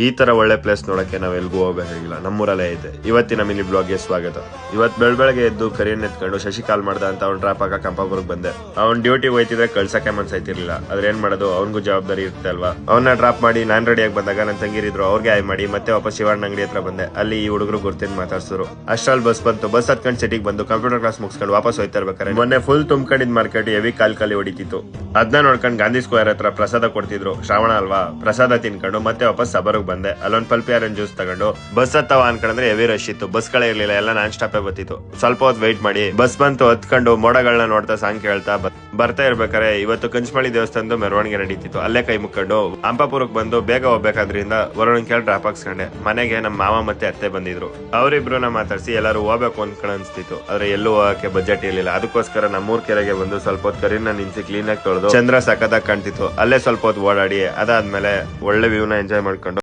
ಈ ತರ ಒಳ್ಳೆ ಪ್ಲೇಸ್ ನೋಡಕ್ಕೆ ನಾವ್ ಎಲ್ಗೂ ಹೋಗ್ಬೇಕಾಗಿಲ್ಲ, ನಮ್ಮೂರಲ್ಲೇ ಐತೆ. ಇವತ್ತಿನ ಮಿನಿ ಬ್ಲಾಗ್ಗೆ ಸ್ವಾಗತ. ಇವತ್ ಬೆಳಗ್ಗೆ ಎದ್ದು ಕರಿಯನ್ ಎತ್ಕೊಂಡು ಶಶಿ ಕಾಲ್ ಮಾಡ್ದ ಅಂತ ಅವ್ನ್ ಡ್ರಾಪ್ ಆಗ ಕಂಪಾಪುರಕ್ಕೆ ಬಂದೆ. ಅವ್ನ್ ಡ್ಯೂಟಿ ಹೋಯ್ತಿದ್ರೆ ಕಳ್ಸಕ್ಕೆ ಮನ್ಸಾಯ್ತಿರ್ಲಿಲ್ಲ. ಆದ್ರೆ ಏನ್ ಮಾಡೋದು, ಅವ್ನ್ಗೂ ಜವಾಬ್ದಾರಿ ಇರುತ್ತೆ ಅಲ್ವಾ. ಅವನ್ನ ಡ್ರಾಪ್ ಮಾಡಿ ನಾನ್ ರೆಡಿಯಾಗಿ ಬಂದಾಗ ನನ್ ತಂಗಿರಿದ್ರು, ಅವ್ರಿಗೆ ಆಯ್ ಮಾಡಿ ಮತ್ತೆ ವಾಪಸ್ ಶಿವಣ್ಣ ಅಂಗಡಿ ಹತ್ರ ಬಂದೆ. ಅಲ್ಲಿ ಈ ಹುಡುಗರು ಗುರ್ತಿನ್ ಮಾತಾಡ್ಸಿದ್ರು. ಅಷ್ಟ್ರಲ್ಲಿ ಬಸ್ ಬಂತು. ಬಸ್ ಹತ್ಕೊಂಡು ಸಿಟಿಗೆ ಬಂದು ಕಂಪ್ಯೂಟರ್ ಕ್ಲಾಸ್ ಮುಗಿಸ್ಕೊಂಡು ವಾಪಸ್ ಹೋಯ್ತಾ ಇರ್ಬೇಕಾರೆ ಮೊನ್ನೆ ಫುಲ್ ತುಂಬ್ಕೊಂಡಿದ್ ಮಾರ್ಕೆಟ್ ಹೆವಿ ಕಾಲಿ ಹೊಡಿತಿತ್ತು. ಅದನ್ನ ನೋಡ್ಕೊಂಡು ಗಾಂಧಿ ಸ್ಕ್ವೇರ್ ಹತ್ರ ಪ್ರಸಾದ ಕೊಡ್ತಿದ್ರು. ಶ್ರಾವಣ ಅಲ್ವಾ, ಪ್ರಸಾದ ತಿನ್ಕೊಂಡು ಮತ್ತೆ ವಾಪಸ್ ಸಬರ್ಗ್ ಬಂದೆ. ಅಲ್ಲೊಂದ್ ಪಲ್ಪಿಯಾರನ್ ಜ್ಯೂಸ್ ತಗೊಂಡು ಬಸ್ ಹತ್ತವ ಅನ್ಕೊಂಡ್ರೆ ಹೆವಿ ರಶ್ ಇತ್ತು. ಬಸ್ ಗಳೇ ಇರ್ಲಿಲ್ಲ, ಎಲ್ಲ ನಾನ್ ಸ್ಟಾಪೇ ಬರ್ತಿತ್ತು. ಸ್ವಲ್ಪ ಹೊತ್ತು ವೆಯ್ಟ್ ಮಾಡಿ ಬಸ್ ಬಂತು. ಹತ್ಕೊಂಡು ಮೋಡಗಳನ್ನ ನೋಡ್ತಾ ಸಾಂಗ್ ಕೇಳ್ತಾ ಬರ್ತಾ ಇರ್ಬೇಕಾರೆ ಇವತ್ತು ಕಂಚಮಳಿ ದೇವಸ್ಥಾನದ ಮೆರವಣಿಗೆ ನಡೀತಿತ್ತು. ಅಲ್ಲೇ ಕೈ ಮುಕ್ಕೊಂಡು ಹಂಪಾಪುರಕ್ಕೆ ಬಂದು ಬೇಗ ಹೋಗ್ಬೇಕಾದ್ರಿಂದ ವರುಣ್ ಕೇಳಿ ಡ್ರಾಪ್ ಹಾಕ್ಸ್ಕೊಂಡೆ. ಮನೆಗೆ ನಮ್ಮ ಮಾವ ಮತ್ತೆ ಅತ್ತೆ ಬಂದಿದ್ರು. ಅವರಿಬ್ರನ್ನ ಮಾತಾಡ್ಸಿ ಎಲ್ಲಾರು ಹೋಗ್ಬೇಕು ಅನ್ಕೊಂಡ್ ಅನ್ಸ್ತಿತ್ತು. ಆದ್ರೆ ಎಲ್ಲೂ ಹೋಗಕ್ಕೆ ಬಜೆಟ್ ಇರ್ಲಿಲ್ಲ. ಅದಕ್ಕೋಸ್ಕರ ನಮ್ಮೂರ್ ಕೆರೆಗೆ ಬಂದು ಸ್ವಲ್ಪ ಹೊತ್ತು ಕರಿನ ನಿನ್ಸಿ ಕ್ಲೀನ್ ಆಗಿ ತೊಳೆದು ಚಂದ್ರ ಸಖತ್ತಾಗಿ ಕಾಣ್ತಿತ್ತು. ಅಲ್ಲೇ ಸ್ವಲ್ಪ ಹೊತ್ತು ಓಡಾಡಿ ಅದಾದ್ಮೇಲೆ ಒಳ್ಳೆ ವ್ಯೂನ ಎಂಜಾಯ್ ಮಾಡ್ಕೊಂಡು